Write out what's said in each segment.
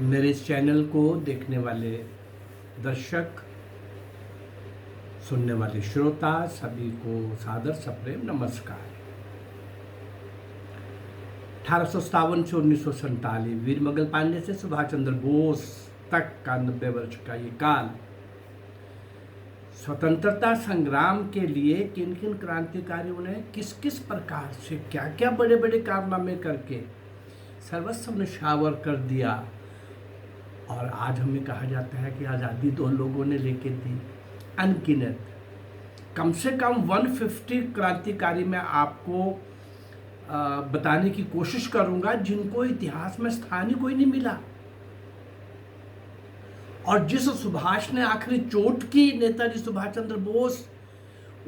मेरे इस चैनल को देखने वाले दर्शक, सुनने वाले श्रोता सभी को सादर सप्रेम नमस्कार। 1857 से 1947 वीर मंगल पांडे से सुभाष चंद्र बोस तक का 90 वर्ष का ये काल स्वतंत्रता संग्राम के लिए किन किन क्रांतिकारियों ने किस किस प्रकार से क्या क्या बड़े बड़े कारनामे करके सर्वस्व निछावर कर दिया। और आज हमें कहा जाता है कि आज़ादी दो लोगों ने लेके दी। अनगिनत, कम से कम 150 क्रांतिकारी मैं आपको बताने की कोशिश करूंगा जिनको इतिहास में स्थान ही कोई नहीं मिला। और जिस सुभाष ने आखिरी चोट की, नेताजी सुभाष चंद्र बोस,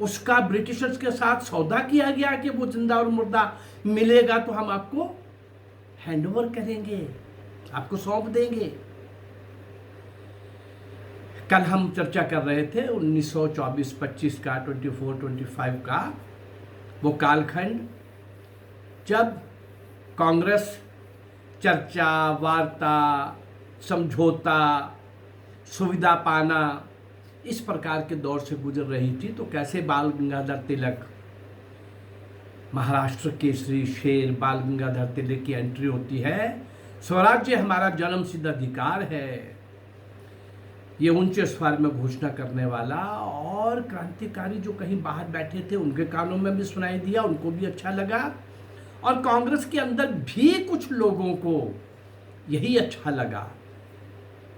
उसका ब्रिटिशर्स के साथ सौदा किया गया कि वो जिंदा और मुर्दा मिलेगा तो हम आपको हैंडओवर करेंगे, आपको सौंप देंगे। कल हम चर्चा कर रहे थे 1924-25 का, 24-25 का वो कालखंड जब कांग्रेस चर्चा, वार्ता, समझौता, सुविधा पाना इस प्रकार के दौर से गुजर रही थी। तो कैसे बाल गंगाधर तिलक, महाराष्ट्र केसरी शेर बाल गंगाधर तिलक की एंट्री होती है। स्वराज्य हमारा जन्मसिद्ध अधिकार है, ये ऊंचे स्वर में घोषणा करने वाला। और क्रांतिकारी जो कहीं बाहर बैठे थे उनके कानों में भी सुनाई दिया, उनको भी अच्छा लगा। और कांग्रेस के अंदर भी कुछ लोगों को यही अच्छा लगा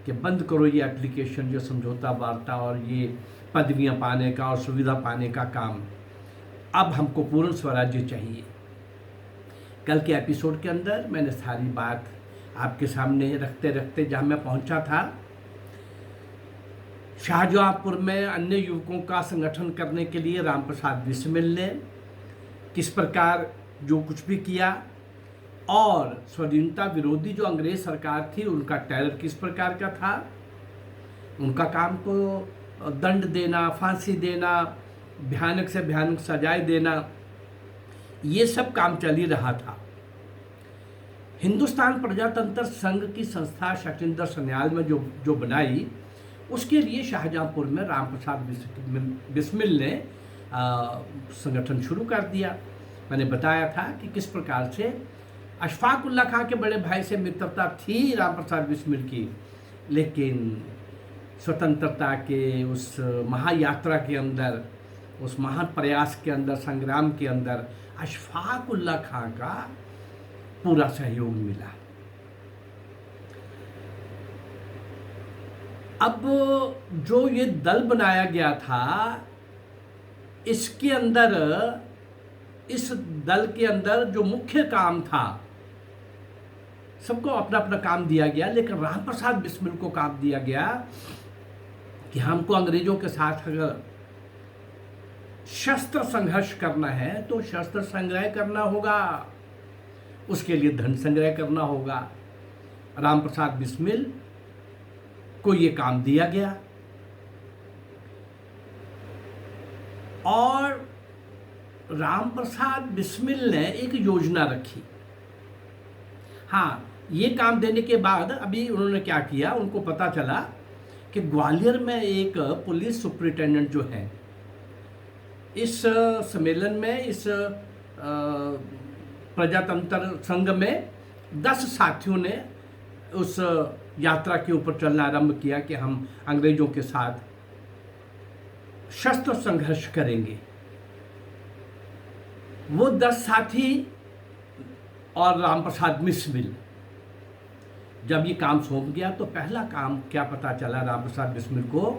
कि बंद करो ये एप्लीकेशन, जो समझौता, वार्ता और ये पदवियां पाने का और सुविधा पाने का काम। अब हमको पूर्ण स्वराज्य चाहिए। कल के एपिसोड के अंदर मैंने सारी बात आपके सामने रखते रखते जहां मैं पहुंचा था, शाहजहांपुर में अन्य युवकों का संगठन करने के लिए राम प्रसाद बिस्मिल ने किस प्रकार जो कुछ भी किया, और स्वाधीनता विरोधी जो अंग्रेज सरकार थी उनका टेरर किस प्रकार का था, उनका काम को दंड देना, फांसी देना, भयानक से भयानक सजाएं देना, ये सब काम चल ही रहा था। हिंदुस्तान प्रजातंत्र संघ की संस्था शचीन्द्र सन्याल में जो बनाई, उसके लिए शाहजहांपुर में राम प्रसाद बिस्मिल ने संगठन शुरू कर दिया। मैंने बताया था कि किस प्रकार से अशफाक उल्ला खां के बड़े भाई से मित्रता थी राम प्रसाद बिस्मिल की, लेकिन स्वतंत्रता के उस महायात्रा के अंदर, उस महाप्रयास के अंदर, संग्राम के अंदर अशफाक उल्ला खां का पूरा सहयोग मिला। अब जो ये दल बनाया गया था, इसके अंदर, इस दल के अंदर जो मुख्य काम था, सबको अपना अपना काम दिया गया, लेकिन राम प्रसाद बिस्मिल को काम दिया गया कि हमको अंग्रेजों के साथ अगर शस्त्र संघर्ष करना है तो शस्त्र संग्रह करना होगा, उसके लिए धन संग्रह करना होगा। राम प्रसाद बिस्मिल को ये काम दिया गया और राम प्रसाद बिस्मिल ने एक योजना रखी। हाँ, ये काम देने के बाद अभी उन्होंने क्या किया, उनको पता चला कि ग्वालियर में एक पुलिस सुपरिटेंडेंट जो है, इस सम्मेलन में, इस प्रजातंत्र संघ में 10 साथियों ने उस यात्रा के ऊपर चलना आरंभ किया कि हम अंग्रेजों के साथ शस्त्र संघर्ष करेंगे। वो 10 साथी और राम प्रसाद बिस्मिल, जब ये काम सौंप गया तो पहला काम क्या पता चला राम प्रसाद बिस्मिल को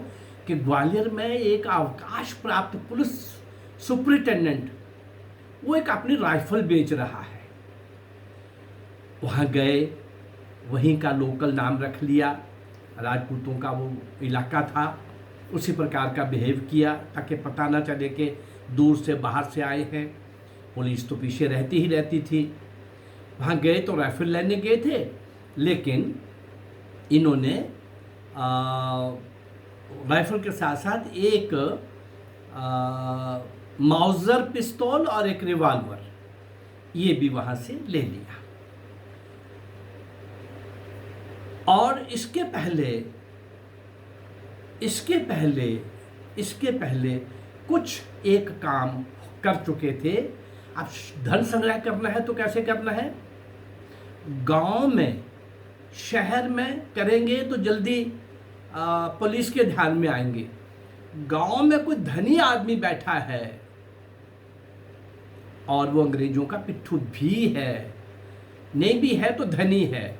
कि ग्वालियर में एक अवकाश प्राप्त पुलिस सुपरिटेंडेंट, वो एक अपनी राइफल बेच रहा है। वहाँ गए, वहीं का लोकल नाम रख लिया, राजपूतों का वो इलाका था, उसी प्रकार का बिहेव किया ताकि पता ना चले कि दूर से, बाहर से आए हैं। पुलिस तो पीछे रहती ही रहती थी। वहाँ गए तो राइफल लेने गए थे, लेकिन इन्होंने राइफल के साथ साथ एक माउजर पिस्तौल और एक रिवॉल्वर ये भी वहाँ से ले लिया। और इसके पहले इसके पहले इसके पहले कुछ एक काम कर चुके थे। अब धन संग्रह करना है तो कैसे करना है? गांव में, शहर में करेंगे तो जल्दी पुलिस के ध्यान में आएंगे। गांव में कोई धनी आदमी बैठा है और वो अंग्रेजों का पिट्ठू भी है, नहीं भी है तो धनी है,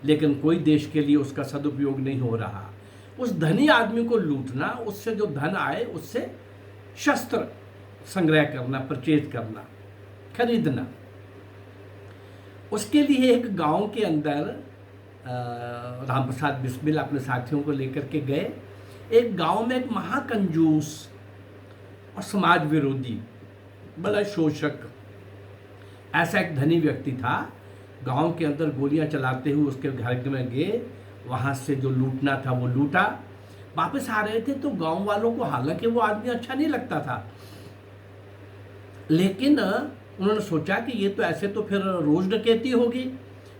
लेकिन कोई देश के लिए उसका सदुपयोग नहीं हो रहा। उस धनी आदमी को लूटना, उससे जो धन आए उससे शस्त्र संग्रह करना, परचेज करना, खरीदना। उसके लिए एक गांव के अंदर राम प्रसाद बिस्मिल अपने साथियों को लेकर के गए। एक गांव में एक महाकंजूस और समाज विरोधी, बड़ा शोषक ऐसा एक धनी व्यक्ति था। गांव के अंदर गोलियां चलाते हुए उसके घर में गए, वहां से जो लूटना था वो लूटा। वापस आ रहे थे तो गांव वालों को, हालांकि वो आदमी अच्छा नहीं लगता था, लेकिन उन्होंने सोचा कि ये तो ऐसे तो फिर रोज डकैती होगी।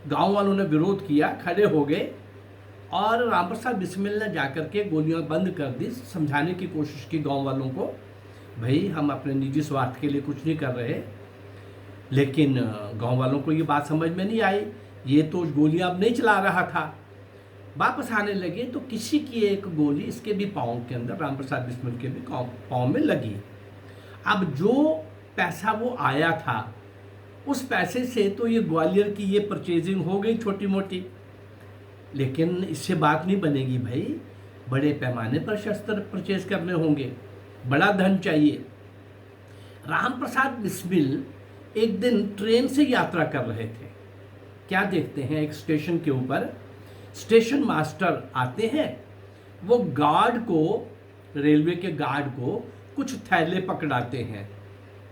गांव वालों ने विरोध किया, खड़े हो गए और राम प्रसाद बिस्मिल ने जाकर के गोलियां बंद कर दी। समझाने की कोशिश की गांव वालों को, भाई हम अपने निजी स्वार्थ के लिए कुछ नहीं कर रहे। लेकिन गांव वालों को ये बात समझ में नहीं आई, ये तो गोलियां अब नहीं चला रहा था। वापस आने लगे तो किसी की एक गोली इसके भी पाँव के अंदर, राम प्रसाद बिस्मिल के भी पाँव में लगी। अब जो पैसा वो आया था, उस पैसे से तो ये ग्वालियर की ये परचेजिंग हो गई छोटी मोटी, लेकिन इससे बात नहीं बनेगी भाई। बड़े पैमाने पर शस्त्र परचेज करने होंगे, बड़ा धन चाहिए। राम प्रसाद बिस्मिल एक दिन ट्रेन से यात्रा कर रहे थे। क्या देखते हैं, एक स्टेशन के ऊपर स्टेशन मास्टर आते हैं। वो गार्ड को, रेलवे के गार्ड को कुछ थैले पकड़ाते हैं,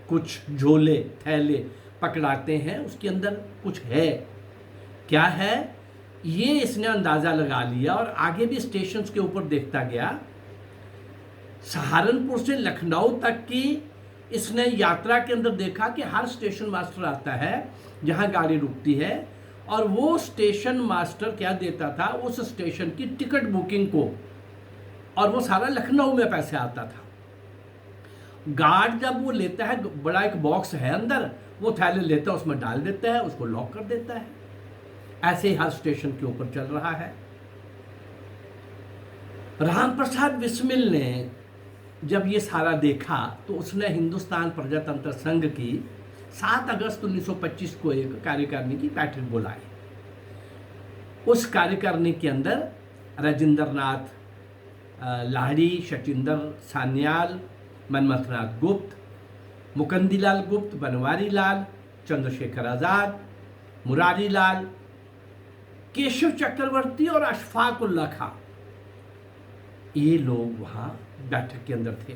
कुछ झोले थैले पकड़ाते हैं। उसके अंदर कुछ है, क्या है ये इसने अंदाजा लगा लिया और आगे भी स्टेशन के ऊपर देखता गया। सहारनपुर से लखनऊ तक की इसने यात्रा के अंदर देखा कि हर स्टेशन मास्टर आता है जहां गाड़ी रुकती है, और वो स्टेशन मास्टर क्या देता था, उस स्टेशन की टिकट बुकिंग को, और वो सारा लखनऊ में पैसे आता था। गार्ड जब वो लेता है, बड़ा एक बॉक्स है अंदर, वो थैले लेता है, उसमें डाल देता है, उसको लॉक कर देता है। ऐसे ही हर स्टेशन के ऊपर चल रहा है। राम प्रसाद बिस्मिल ने जब ये सारा देखा तो उसने हिंदुस्तान प्रजातंत्र संघ की 7 अगस्त 1925 को एक कार्यकारिणी की बैठक बुलाई। उस कार्यकारिणी के अंदर राजेंद्र नाथ लाहिड़ी, शचिंदर सान्याल, मनमथनाथ गुप्त, मुकंदीलाल गुप्त, बनवारी लाल, चंद्रशेखर आजाद, मुरारी लाल, केशव चक्रवर्ती और अशफाक उल्ला खां, ये लोग वहां बैठक के अंदर थे।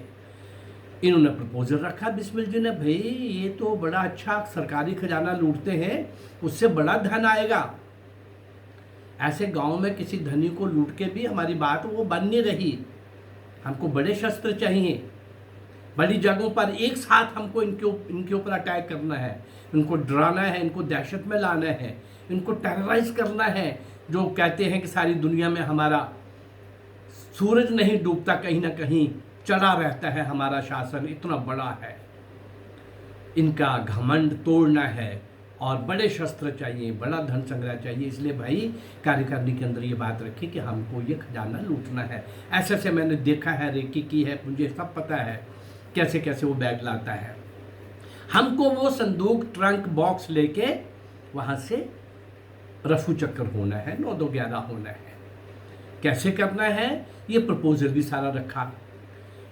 इन्होंने प्रपोजल रखा बिस्मिल जी ने, भाई ये तो बड़ा अच्छा सरकारी खजाना लूटते हैं, उससे बड़ा धन आएगा। ऐसे गांव में किसी धनी को लूट के भी हमारी बात वो बन नहीं रही। हमको बड़े शस्त्र चाहिए, बड़ी जगहों पर एक साथ हमको इनके ऊपर अटैक करना है, इनको डराना है, इनको दहशत में लाना है, इनको टेरराइज करना है। जो कहते हैं कि सारी दुनिया में हमारा सूरज नहीं डूबता, कहीं ना कहीं चला रहता है, हमारा शासन इतना बड़ा है। इनका घमंड तोड़ना है और बड़े शस्त्र चाहिए, बड़ा धन संग्रह चाहिए। इसलिए भाई कार्यकारिणी के अंदर ये बात रखी कि हमको ये खजाना लूटना है। ऐसे ऐसे मैंने देखा है, रेकी की है, मुझे सब पता है कैसे कैसे वो बैग लाता है। हमको वो संदूक, ट्रंक, बॉक्स लेके वहां से रफू चक्कर होना है, 9-2-11 होना है। कैसे करना है, ये प्रपोजल भी सारा रखा,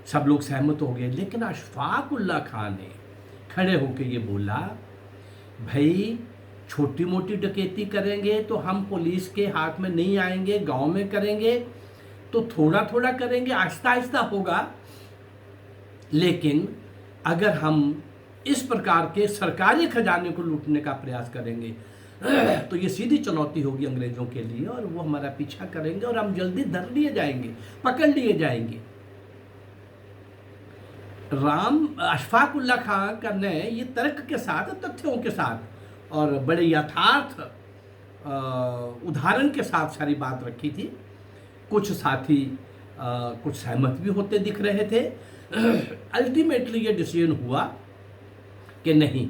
सब लोग सहमत हो गए। लेकिन अशफाक उल्ला खान ने खड़े होकर ये बोला, भाई छोटी मोटी डकैती करेंगे तो हम पुलिस के हाथ में नहीं आएंगे, गांव में करेंगे तो थोड़ा थोड़ा करेंगे, आहिस्ता आहिस्ता होगा। लेकिन अगर हम इस प्रकार के सरकारी खजाने को लूटने का प्रयास करेंगे तो ये सीधी चुनौती होगी अंग्रेजों के लिए, और वो हमारा पीछा करेंगे और हम जल्दी धर लिए जाएंगे, पकड़ लिए जाएंगे। अशफाक उल्ला खान ने ये तर्क के साथ, तथ्यों के साथ और बड़े यथार्थ उदाहरण के साथ सारी बात रखी थी। कुछ साथी कुछ सहमत भी होते दिख रहे थे। अल्टीमेटली ये डिसीजन हुआ कि नहीं,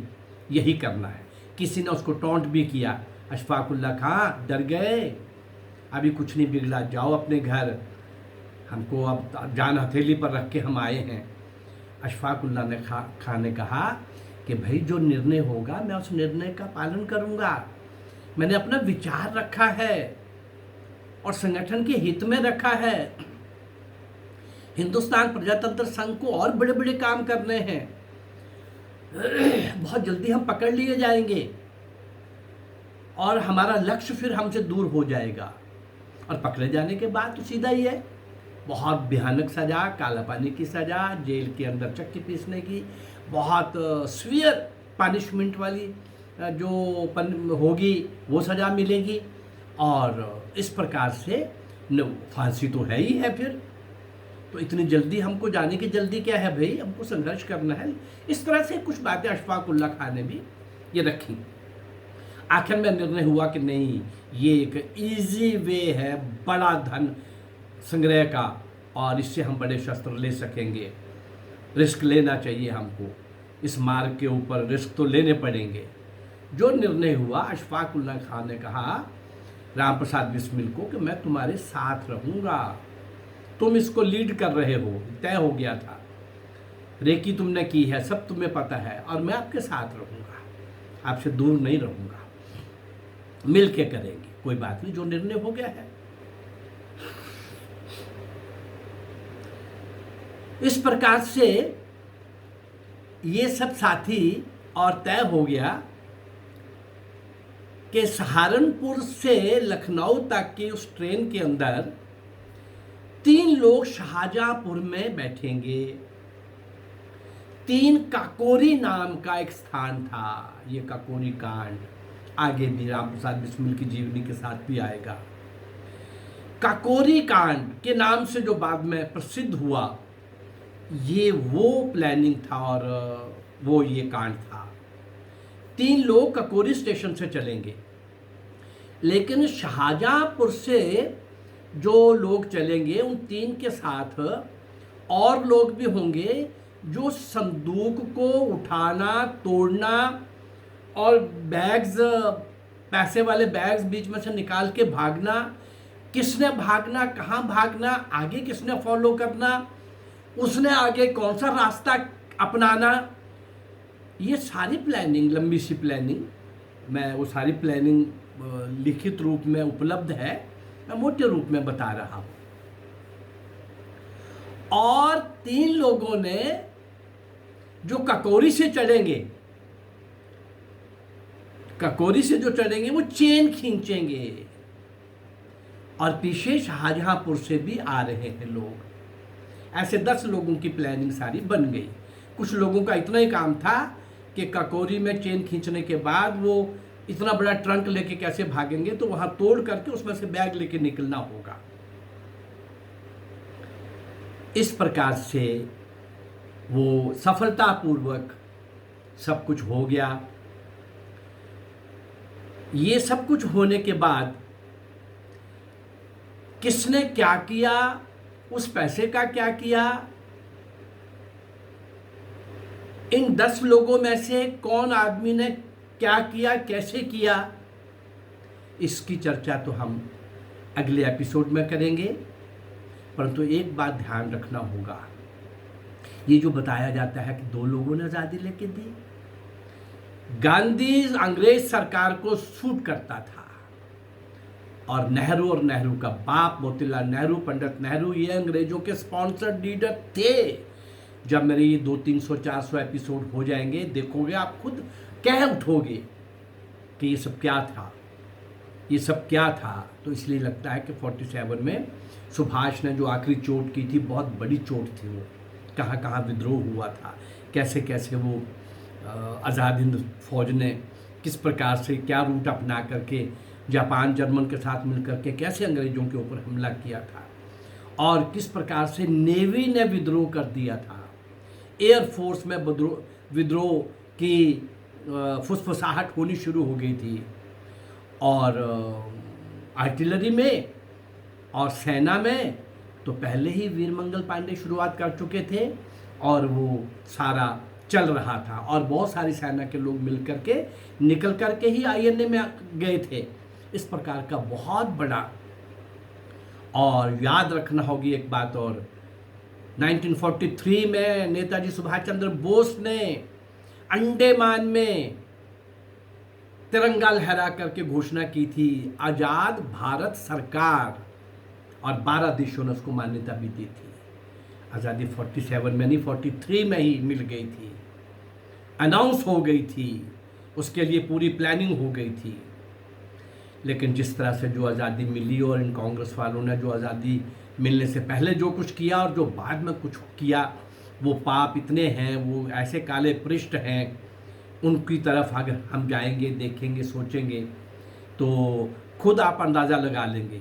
यही करना है। किसी ने उसको टॉन्ट भी किया, अशफाकुल्ला खां डर गए, अभी कुछ नहीं बिगड़ा, जाओ अपने घर, हमको अब जान हथेली पर रख के हम आए हैं। अशफाकुल्ला ने खां ने कहा कि भाई जो निर्णय होगा मैं उस निर्णय का पालन करूंगा, मैंने अपना विचार रखा है और संगठन के हित में रखा है। हिंदुस्तान प्रजातंत्र संघ को और बड़े बड़े काम करने हैं, बहुत जल्दी हम पकड़ लिए जाएंगे और हमारा लक्ष्य फिर हमसे दूर हो जाएगा। और पकड़े जाने के बाद तो सीधा ही है, बहुत भयानक सज़ा, काला पानी की सज़ा, जेल के अंदर चक्की पीसने की, बहुत सीवियर पनिशमेंट वाली जो होगी वो सज़ा मिलेगी। और इस प्रकार से फांसी तो है ही है फिर, तो इतनी जल्दी हमको जाने की जल्दी क्या है भाई, हमको संघर्ष करना है। इस तरह से कुछ बातें अशफाकुल्ला खां ने भी ये रखी। आखिर में निर्णय हुआ कि नहीं, ये एक इजी वे है बड़ा धन संग्रह का और इससे हम बड़े शस्त्र ले सकेंगे। रिस्क लेना चाहिए हमको, इस मार्ग के ऊपर रिस्क तो लेने पड़ेंगे। जो निर्णय हुआ, अशफाकुल्ला खां ने कहा राम प्रसाद बिस्मिल को कि मैं तुम्हारे साथ रहूँगा, तुम इसको लीड कर रहे हो, तय हो गया था, रेकी तुमने की है, सब तुम्हें पता है, और मैं आपके साथ रहूँगा, आपसे दूर नहीं रहूँगा, मिल के करेंगे, कोई बात नहीं, जो निर्णय हो गया है। इस प्रकार से ये सब साथी और तय हो गया कि सहारनपुर से लखनऊ तक की उस ट्रेन के अंदर 3 लोग शाहजहांपुर में बैठेंगे। 3 काकोरी नाम का एक स्थान था, ये काकोरी कांड आगे भी राम प्रसाद बिस्मिल की जीवनी के साथ भी आएगा। काकोरी कांड के नाम से जो बाद में प्रसिद्ध हुआ, ये वो प्लानिंग था और वो ये कांड था। 3 लोग काकोरी स्टेशन से चलेंगे, लेकिन शाहजहांपुर से जो लोग चलेंगे उन 3 के साथ और लोग भी होंगे जो संदूक को उठाना, तोड़ना और बैग्स, पैसे वाले बैग्स बीच में से निकाल के भागना, किसने भागना, कहाँ भागना, आगे किसने फॉलो करना, उसने आगे कौन सा रास्ता अपनाना, ये सारी प्लानिंग, लंबी सी प्लानिंग, मैं वो सारी प्लानिंग लिखित रूप में उपलब्ध है, मैं मोटे रूप में बता रहा हूं। और 3 लोगों ने जो काकोरी से चढ़ेंगे, काकोरी से जो चढ़ेंगे वो चेन खींचेंगे और पीछे शाहजहांपुर से भी आ रहे हैं लोग। ऐसे 10 लोगों की प्लानिंग सारी बन गई। कुछ लोगों का इतना ही काम था कि काकोरी में चेन खींचने के बाद वो इतना बड़ा ट्रंक लेके कैसे भागेंगे, तो वहां तोड़ करके उसमें से बैग लेके निकलना होगा। इस प्रकार से वो सफलतापूर्वक सब कुछ हो गया। ये सब कुछ होने के बाद किसने क्या किया, उस पैसे का क्या किया, इन 10 लोगों में से कौन आदमी ने क्या किया, कैसे किया, इसकी चर्चा तो हम अगले एपिसोड में करेंगे। परंतु एक बात ध्यान रखना होगा, ये जो बताया जाता है कि 2 लोगों ने आज़ादी लेके दी, गांधी अंग्रेज सरकार को सूट करता था और नेहरू का बाप मोतीलाल नेहरू, पंडित नेहरू, ये अंग्रेजों के स्पॉन्सर्ड लीडर थे। जब मेरे ये 200-300-400 एपिसोड हो जाएंगे, देखोगे आप खुद कह उठोगे कि ये सब क्या था, ये सब क्या था। तो इसलिए लगता है कि 47 में सुभाष ने जो आखिरी चोट की थी, बहुत बड़ी चोट थी वो, कहाँ कहाँ विद्रोह हुआ था, कैसे कैसे वो आज़ाद हिंद फौज ने किस प्रकार से क्या रूट अपना करके जापान जर्मन के साथ मिलकर के कैसे अंग्रेजों के ऊपर हमला किया था और किस प्रकार से नेवी ने विद्रोह कर दिया था, एयरफोर्स में विद्रोह की फुसफुसाहट होनी शुरू हो गई थी और आर्टिलरी में और सेना में तो पहले ही वीरमंगल पांडे शुरुआत कर चुके थे और वो सारा चल रहा था और बहुत सारी सेना के लोग मिल करके निकल करके ही आईएनए में गए थे। इस प्रकार का बहुत बड़ा, और याद रखना होगी एक बात और, 1943 में नेताजी सुभाष चंद्र बोस ने अंडमान में तिरंगा लहरा करके घोषणा की थी आज़ाद भारत सरकार, और 12 देशों ने उसको मान्यता भी दी थी। आज़ादी 47 में नहीं 43 में ही मिल गई थी, अनाउंस हो गई थी, उसके लिए पूरी प्लानिंग हो गई थी। लेकिन जिस तरह से जो आज़ादी मिली और इन कांग्रेस वालों ने जो आज़ादी मिलने से पहले जो कुछ किया और जो बाद में कुछ किया, वो पाप इतने हैं, वो ऐसे काले पृष्ठ हैं, उनकी तरफ अगर हम जाएंगे, देखेंगे, सोचेंगे तो खुद आप अंदाज़ा लगा लेंगे।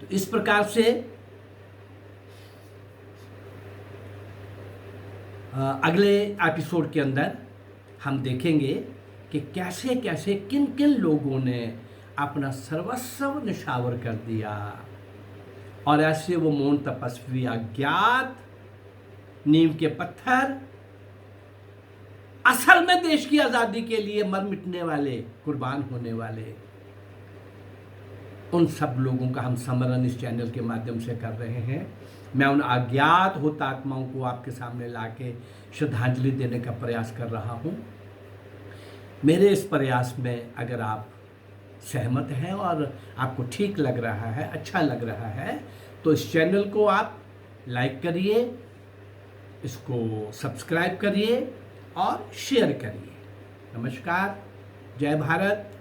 तो इस प्रकार से अगले एपिसोड के अंदर हम देखेंगे कि कैसे कैसे किन किन लोगों ने अपना सर्वस्व निछावर कर दिया और ऐसे वो मौन तपस्वी, अज्ञात, नींव के पत्थर, असल में देश की आज़ादी के लिए मर मिटने वाले, कुर्बान होने वाले, उन सब लोगों का हम स्मरण इस चैनल के माध्यम से कर रहे हैं। मैं उन अज्ञात हुतात्माओं को आपके सामने लाके श्रद्धांजलि देने का प्रयास कर रहा हूँ। मेरे इस प्रयास में अगर आप सहमत हैं और आपको ठीक लग रहा है, अच्छा लग रहा है, तो इस चैनल को आप लाइक करिए, इसको सब्सक्राइब करिए और शेयर करिए। नमस्कार, जय भारत।